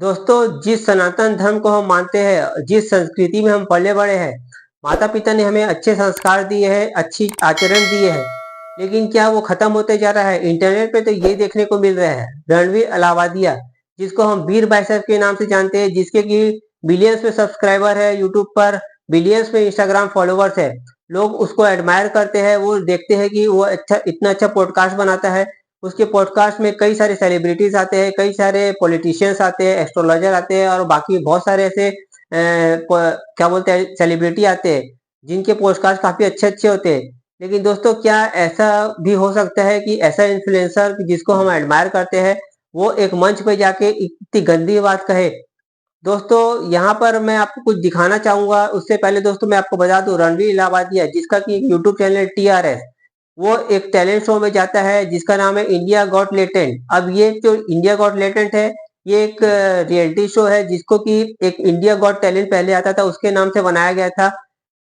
दोस्तों, जिस सनातन धर्म को हम मानते हैं, जिस संस्कृति में हम पले बड़े हैं, माता पिता ने हमें अच्छे संस्कार दिए हैं, अच्छी आचरण दिए हैं। लेकिन क्या वो खत्म होते जा रहा है? इंटरनेट पे तो ये देखने को मिल रहा है, रणवीर अलावादिया, जिसको हम वीर बाइसेप के नाम से जानते हैं, जिसके कि बिलियंस में सब्सक्राइबर है यूट्यूब पर, बिलियंस में इंस्टाग्राम फॉलोवर्स है। लोग उसको एडमायर करते हैं, वो देखते हैं कि वो अच्छा, इतना अच्छा पॉडकास्ट बनाता है। उसके पॉडकास्ट में कई सारे सेलिब्रिटीज आते हैं, कई सारे पॉलिटिशियंस आते हैं, एस्ट्रोलॉजर आते हैं और बाकी बहुत सारे ऐसे क्या बोलते हैं, सेलिब्रिटी आते हैं, जिनके पॉडकास्ट काफी अच्छे अच्छे होते हैं। लेकिन दोस्तों, क्या ऐसा भी हो सकता है कि ऐसा इन्फ्लुएंसर जिसको हम एडमायर करते हैं, वो एक मंच पे जाके इतनी गंदी बात कहे? दोस्तों, यहाँ पर मैं आपको कुछ दिखाना चाहूंगा। उससे पहले दोस्तों मैं आपको बता दूं, रणवीर इलाहाबादिया, जिसका कि यूट्यूब चैनल TRS, वो एक टैलेंट शो में जाता है जिसका नाम है इंडिया गॉट टैलेंट। अब ये जो इंडिया गॉट टैलेंट है, ये एक रियलिटी शो है जिसको कि एक इंडिया गॉट टैलेंट पहले आता था, उसके नाम से बनाया गया था,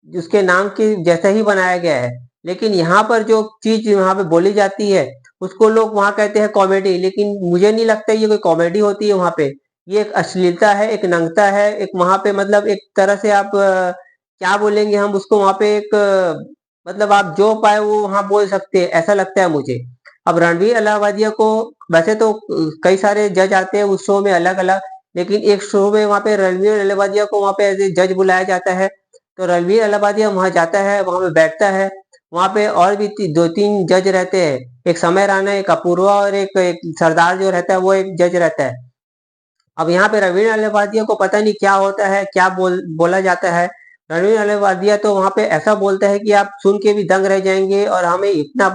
उसके नाम के जैसा ही बनाया गया है। लेकिन यहाँ पर जो चीज यहाँ पे बोली जाती है, उसको लोग वहाँ कहते हैं कॉमेडी। लेकिन मुझे नहीं लगता ये कोई कॉमेडी होती है वहाँ पे। ये एक अश्लीलता है, एक नंगता है, एक वहाँ पे मतलब एक तरह से आप क्या बोलेंगे हम उसको, वहाँ पे एक मतलब आप जो पाए वो वहाँ बोल सकते हैं, ऐसा लगता है मुझे। अब रणवीर अलाहाबादिया को वैसे तो कई सारे जज आते हैं उस शो में अलग अलग, लेकिन एक शो में वहाँ पे रणवीर अलाहाबादिया को वहाँ पे एज ए जज बुलाया जाता है। तो रणवीर अलाहाबादिया वहाँ जाता है, वहाँ पे बैठता है। वहाँ पे और भी दो तीन जज रहते हैं, एक समय राणा, एक अपूर्वा और एक सरदार जो रहता है वो एक जज रहता है। अब यहाँ पे रणवीर अहलूवालिया को पता नहीं क्या होता है, क्या बोला जाता है। रणवीर अहलूवालिया तो वहाँ पे ऐसा बोलता है कि आप सुन के भी दंग रह जाएंगे, और हमें इतना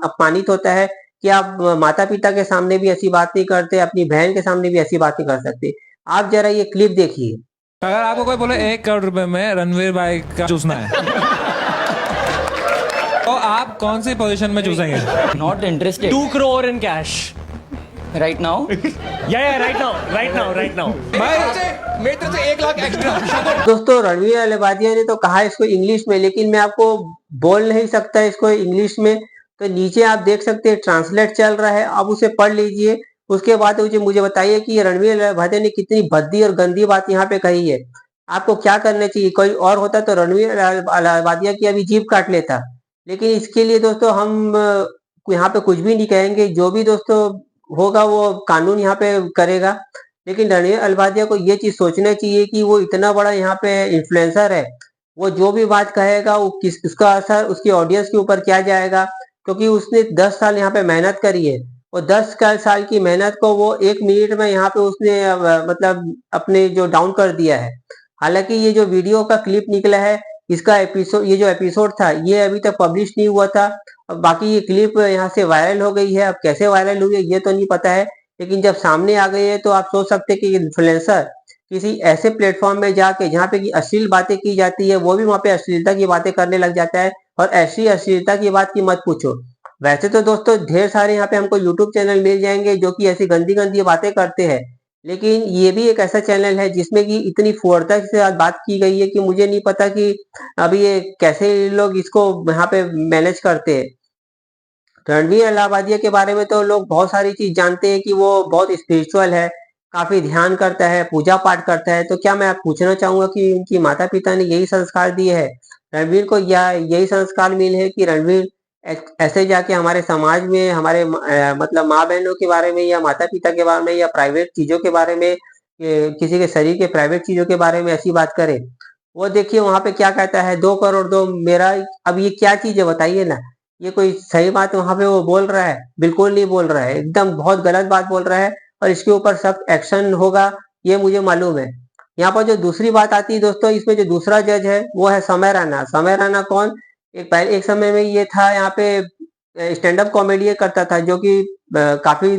अपमानित होता है कि आप माता पिता के सामने भी ऐसी बात नहीं करते, अपनी बहन के सामने भी ऐसी बात नहीं कर सकते। आप जरा ये क्लिप देखिए। अगर आपको कोई बोले 1 करोड़ रुपए में रणवीर भाई का चूसना है तो आप कौन सी पोजीशन में चूसेंगे? Not interested. 2 crore in cash. Right now? Yeah, right now. मेरे तरफ से 1 लाख एक्स्ट्रा। दोस्तों, रणवीर अहलूवालिया ने तो कहा इसको इंग्लिश में, लेकिन मैं आपको बोल नहीं सकता इसको इंग्लिश में। तो नीचे आप देख सकते हैं ट्रांसलेट चल रहा है, आप उसे पढ़ लीजिए। उसके बाद मुझे बताइए कि रणवीर अहलूवालिया ने कितनी भद्दी और गंदी बात यहाँ पे कही है। आपको क्या करना चाहिए? कोई और होता तो रणवीर अहलूवालिया की अभी जीभ काट लेता। लेकिन इसके लिए दोस्तों हम यहाँ पे कुछ भी नहीं कहेंगे, जो भी दोस्तों होगा वो कानून यहाँ पे करेगा। लेकिन रणवीर अहलूवालिया को ये चीज सोचना चाहिए कि वो इतना बड़ा यहाँ पे इन्फ्लुएंसर है, वो जो भी बात कहेगा वो उसका असर उसकी ऑडियंस के ऊपर क्या जाएगा? क्योंकि उसने 10 साल यहाँ पे मेहनत करी है, और 10 साल की मेहनत को वो 1 मिनट में यहाँ पे उसने मतलब अपने जो डाउन कर दिया है। हालांकि ये जो वीडियो का क्लिप निकला है, इसका एपिसोड, ये जो एपिसोड था, ये अभी तक पब्लिश नहीं हुआ था। अब बाकी ये क्लिप यहाँ से वायरल हो गई है, अब कैसे वायरल हुई है ये तो नहीं पता है। लेकिन जब सामने आ गई है तो आप सोच सकते हैं कि इन्फ्लुएंसर किसी ऐसे प्लेटफॉर्म में जाके जहाँ पे कि अश्लील बातें की जाती है, वो भी वहाँ पे अश्लीलता की बातें करने लग जाता है। और ऐसी अश्लीलता की बात की मत पूछो। वैसे तो दोस्तों ढेर सारे यहाँ पे हमको यूट्यूब चैनल मिल जाएंगे जो कि ऐसी गंदी गंदी बातें करते हैं, लेकिन ये भी एक ऐसा चैनल है जिसमें कि इतनी फुहरता के साथ बात की गई है कि मुझे नहीं पता कि अभी ये कैसे लोग इसको यहाँ पे मैनेज करते हैं। रणवीर अलाहाबादिया के बारे में तो लोग बहुत सारी चीज जानते हैं कि वो बहुत स्पिरिचुअल है, काफी ध्यान करता है, पूजा पाठ करता है। तो क्या मैं आप पूछना चाहूंगा कि उनकी माता पिता ने यही संस्कार दिए हैं रणवीर को, या यही संस्कार मिले है कि रणवीर ऐसे जाके हमारे समाज में हमारे मतलब माँ बहनों के बारे में या माता पिता के बारे में या प्राइवेट चीजों के बारे में, किसी के शरीर के प्राइवेट चीजों के बारे में ऐसी बात करे? वो देखिए वहां पे क्या कहता है, 2 करोड़ दो मेरा। अब ये क्या चीज है बताइए ना? ये कोई सही बात वहां पे वो बोल रहा है? बिल्कुल नहीं बोल रहा है, एकदम बहुत गलत बात बोल रहा है, और इसके ऊपर सख्त एक्शन होगा, ये मुझे मालूम है। यहाँ पर जो दूसरी बात आती है दोस्तों, इसमें जो दूसरा जज है वो है समय राणा। समय राणा कौन? एक समय में ये था यहाँ पे स्टैंड अप कॉमेडी करता था, जो कि काफी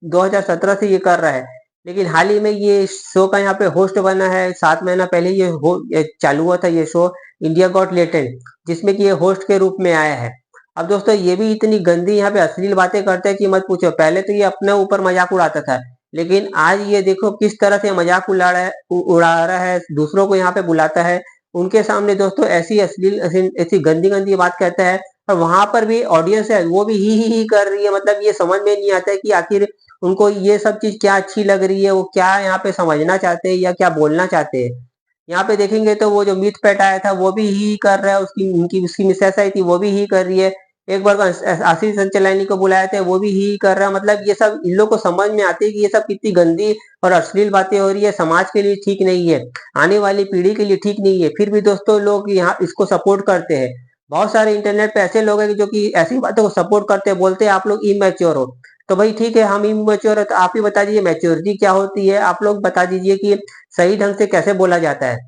2017 से ये कर रहा है। लेकिन हाल ही में ये शो का यहाँ पे होस्ट बना है। 7 महीना पहले ये चालू हुआ था ये शो, इंडिया गॉट टैलेंट, जिसमें कि ये होस्ट के रूप में आया है। अब दोस्तों ये भी इतनी गंदी यहाँ पे अश्लील बातें करते हैं कि मत पूछो। पहले तो ये अपने ऊपर मजाक उड़ाता था, लेकिन आज ये देखो किस तरह से मजाक उड़ा रहा है, दूसरों को यहाँ पे बुलाता है, उनके सामने दोस्तों ऐसी अश्लील ऐसी गंदी गंदी बात कहता है। और वहां पर भी ऑडियंस है, वो भी ही कर रही है। मतलब ये समझ में नहीं आता है कि आखिर उनको ये सब चीज क्या अच्छी लग रही है, वो क्या यहाँ पे समझना चाहते हैं या क्या बोलना चाहते हैं। यहाँ पे देखेंगे तो वो जो मिथ पैट आया था वो भी ही कर रहा है, उसकी उनकी उसकी मिसेस आई थी वो भी ही कर रही है। एक बार को आशीष चंचलानी को बुलाया था वो भी ही कर रहा है। मतलब ये सब इन लोग को समझ में आती है कि ये सब कितनी गंदी और अश्लील बातें हो रही है, समाज के लिए ठीक नहीं है, आने वाली पीढ़ी के लिए ठीक नहीं है। फिर भी दोस्तों लोग यहाँ इसको सपोर्ट करते हैं। बहुत सारे इंटरनेट पे ऐसे लोग हैं जो कि ऐसी बातों को सपोर्ट करते हैं, बोलते हैं आप लोग इमेच्योर हो। तो भाई ठीक है, हम इमेच्योर है तो आप ही बता दीजिए मैच्योरिटी क्या होती है, आप लोग बता दीजिए कि सही ढंग से कैसे बोला जाता है।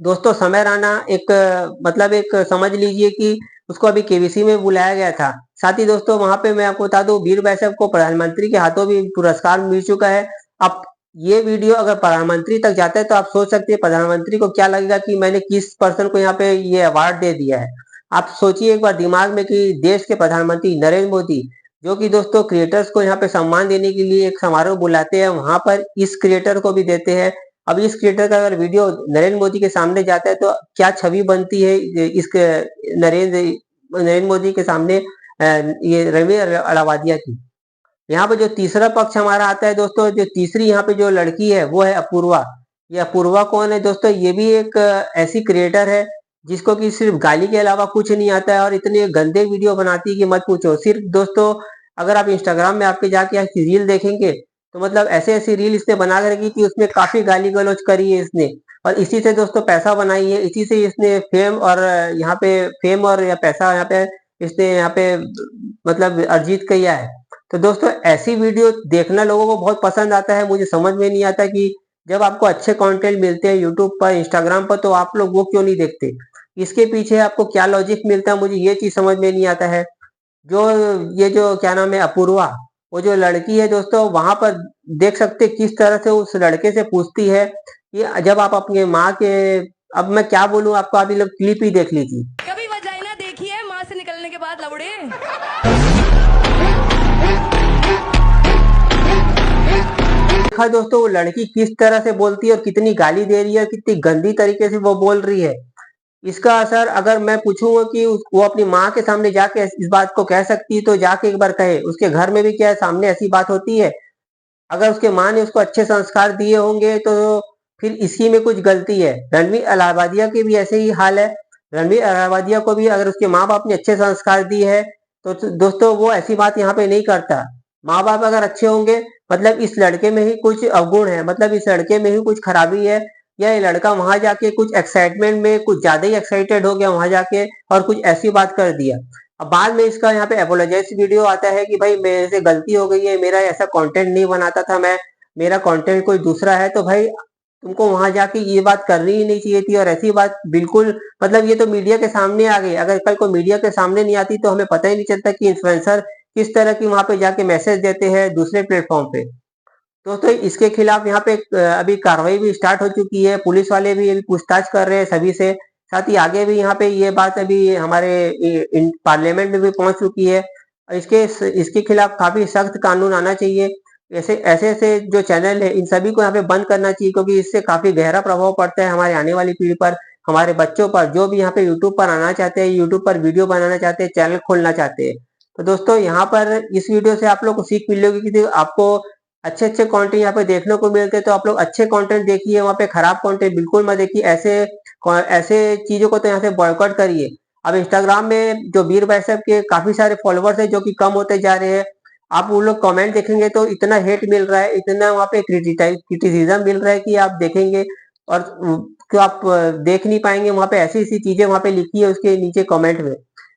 दोस्तों समय राणा एक मतलब एक समझ लीजिए कि उसको अभी केबीसी में बुलाया गया था। साथ ही दोस्तों वहां पे मैं आपको बता दूं वीर बैसव को प्रधानमंत्री के हाथों भी पुरस्कार मिल चुका है। अब ये वीडियो अगर प्रधानमंत्री तक जाता है तो आप सोच सकते हैं प्रधानमंत्री को क्या लगेगा कि मैंने किस पर्सन को यहाँ पे ये अवार्ड दे दिया है। आप सोचिए एक बार दिमाग में कि देश के प्रधानमंत्री नरेंद्र मोदी, जो कि दोस्तों क्रिएटर्स को यहाँ पे सम्मान देने के लिए एक समारोह बुलाते हैं, वहां पर इस क्रिएटर को भी देते हैं। अब इस क्रिएटर का अगर वीडियो नरेंद्र मोदी के सामने जाता है तो क्या छवि बनती है इस नरेंद्र नरेंद्र मोदी के सामने ये रणवीर अलावादिया की। यहाँ पे जो तीसरा पक्ष हमारा आता है दोस्तों, जो तीसरी यहाँ पे जो लड़की है वो है अपूर्वा। ये अपूर्वा कौन है दोस्तों, ये भी एक ऐसी क्रिएटर है जिसको कि सिर्फ गाली के अलावा कुछ नहीं आता है और इतने गंदे वीडियो बनाती है कि मत पूछो। सिर्फ दोस्तों अगर आप इंस्टाग्राम में आपके जाके रील देखेंगे तो मतलब ऐसे ऐसी रील इसने बना कर रखी कि उसमें काफी गाली गलौज करी है इसने, और इसी से दोस्तों पैसा बनाई है, इसी से इसने फेम और यहाँ पे फेम और या पैसा यहाँ पे इसने यहाँ पे मतलब अर्जित किया है। तो दोस्तों ऐसी वीडियो देखना लोगों को बहुत पसंद आता है। मुझे समझ में नहीं आता कि जब आपको अच्छे कंटेंट मिलते हैं यूट्यूब पर इंस्टाग्राम पर तो आप लोग वो क्यों नहीं देखते, इसके पीछे आपको क्या लॉजिक मिलता है, मुझे ये चीज समझ में नहीं आता है। जो ये जो क्या नाम है अपूर्वा, वो जो लड़की है दोस्तों वहां पर देख सकते किस तरह से उस लड़के से पूछती है कि जब आप अपने माँ के, अब मैं क्या बोलूं आपको, अभी लोग क्लिप ही देख लीजिए। कभी वजाइना देखी है माँ से निकलने के बाद लवड़े? देखा दोस्तों वो लड़की किस तरह से बोलती है और कितनी गाली दे रही है, कितनी गंदी तरीके से वो बोल रही है। इसका असर अगर मैं पूछूंगा कि वो अपनी माँ के सामने जाके इस बात को कह सकती है तो जाके एक बार कहे। उसके घर में भी क्या है, सामने ऐसी बात होती है? अगर उसके माँ ने उसको अच्छे संस्कार दिए होंगे तो फिर इसी में कुछ गलती है। रणवीर अलाहाबादिया के भी ऐसे ही हाल है। रणवीर अलाहाबादिया को भी अगर उसके माँ बाप ने अच्छे संस्कार दिए है तो दोस्तों वो ऐसी बात यहाँ पे नहीं करता। माँ बाप अगर अच्छे होंगे मतलब इस लड़के में ही कुछ अवगुण है, मतलब इस लड़के में ही कुछ खराबी है, या ये लड़का वहां जाके कुछ एक्साइटमेंट में कुछ ज्यादा ही एक्साइटेड हो गया वहां जाके और कुछ ऐसी बात कर दिया। अब बाद में इसका यहाँ पे अपोलोजाइज वीडियो आता है कि भाई मेरे से गलती हो गई है, मेरा ऐसा कंटेंट नहीं बनाता था मैं, मेरा कंटेंट कोई दूसरा है। तो भाई तुमको वहां जाके ये बात करनी ही नहीं चाहिए थी, और ऐसी बात बिल्कुल मतलब ये तो मीडिया के सामने आ गई। अगर कल को मीडिया के सामने नहीं आती तो हमें पता ही नहीं चलता कि इन्फ्लुएंसर किस तरह की वहां पे जाके मैसेज देते हैं दूसरे प्लेटफॉर्म पे। दोस्तों इसके खिलाफ यहाँ पे अभी कार्रवाई भी स्टार्ट हो चुकी है, पुलिस वाले भी अभी पूछताछ कर रहे हैं सभी से। साथ ही आगे भी यहाँ पे ये बात अभी हमारे पार्लियामेंट में भी पहुंच चुकी है। इसके खिलाफ काफी सख्त कानून आना चाहिए। ऐसे ऐसे ऐसे जो चैनल है इन सभी को यहाँ पे बंद करना चाहिए, क्योंकि इससे काफी गहरा प्रभाव पड़ता है हमारे आने वाली पीढ़ी पर, हमारे बच्चों पर, जो भी यहाँ पे यूट्यूब पर आना चाहते हैं, यूट्यूब पर वीडियो बनाना चाहते हैं, चैनल खोलना चाहते हैं। तो दोस्तों यहाँ पर इस वीडियो से आप लोग को सीख मिलेगी कि आपको अच्छे अच्छे कंटेंट यहाँ पे देखने को मिलते हैं तो आप लोग अच्छे कंटेंट देखिए, वहाँ पे खराब कंटेंट बिल्कुल मत देखिए। ऐसे ऐसे चीजों को तो यहाँ से बॉयकॉट करिए। अब इंस्टाग्राम में जो वीर बैसव के काफी सारे फॉलोअर्स हैं जो कि कम होते जा रहे हैं, आप उन लोग कमेंट देखेंगे तो इतना हेट मिल रहा है, इतना वहाँ पे क्रिटिसिज्म मिल रहा है कि आप देखेंगे और तो आप देख नहीं पाएंगे। वहाँ पे ऐसी ऐसी चीजें वहाँ पे लिखी है उसके नीचे कमेंट में।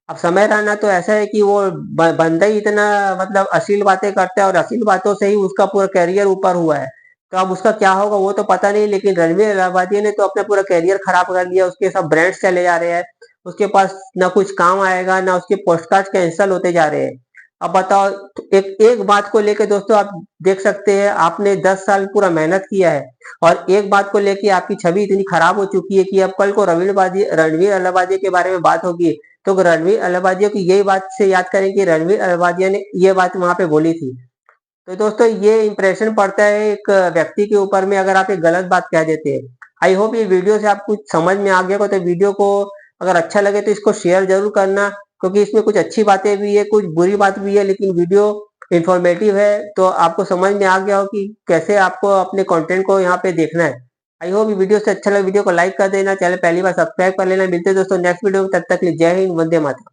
अब समय रहना तो ऐसा है कि वो बंदा ही इतना मतलब अश्लील बातें करता है और अश्लील बातों से ही उसका पूरा करियर ऊपर हुआ है। तो अब उसका क्या होगा वो तो पता नहीं, लेकिन रणवीर अलाहाबादी ने तो अपना पूरा करियर खराब कर लिया, उसके सब ब्रांड्स चले जा रहे हैं, उसके पास ना कुछ काम आएगा, ना उसके पोस्टकास्ट कैंसिल होते जा रहे हैं। अब बताओ एक एक बात को लेकर दोस्तों आप देख सकते हैं, आपने 10 साल पूरा मेहनत किया है और एक बात को लेकर आपकी छवि इतनी खराब हो चुकी है कि अब कल को रणवीर अलाहाबादी के बारे में बात होगी तो रणवीर अलाहाबादिया की यही बात से याद करें कि रणवीर अलाहाबादिया ने ये बात वहां पे बोली थी। तो दोस्तों ये इंप्रेशन पड़ता है एक व्यक्ति के ऊपर में अगर आप एक गलत बात कह देते हैं। आई होप ये वीडियो से आपको कुछ समझ में आ गया हो, तो वीडियो को अगर अच्छा लगे तो इसको शेयर जरूर करना, क्योंकि इसमें कुछ अच्छी बातें भी है कुछ बुरी बात भी है, लेकिन वीडियो इंफॉर्मेटिव है, तो आपको समझ में आ गया हो कि कैसे आपको अपने कंटेंट को यहाँ पे देखना है। आई होप ये वीडियो से अच्छा लगा, वीडियो को लाइक कर देना, चैनल पहली बार सब्सक्राइब कर लेना। मिलते हैं दोस्तों नेक्स्ट वीडियो में, तब तक के लिए जय हिंद, वंदे मातरम।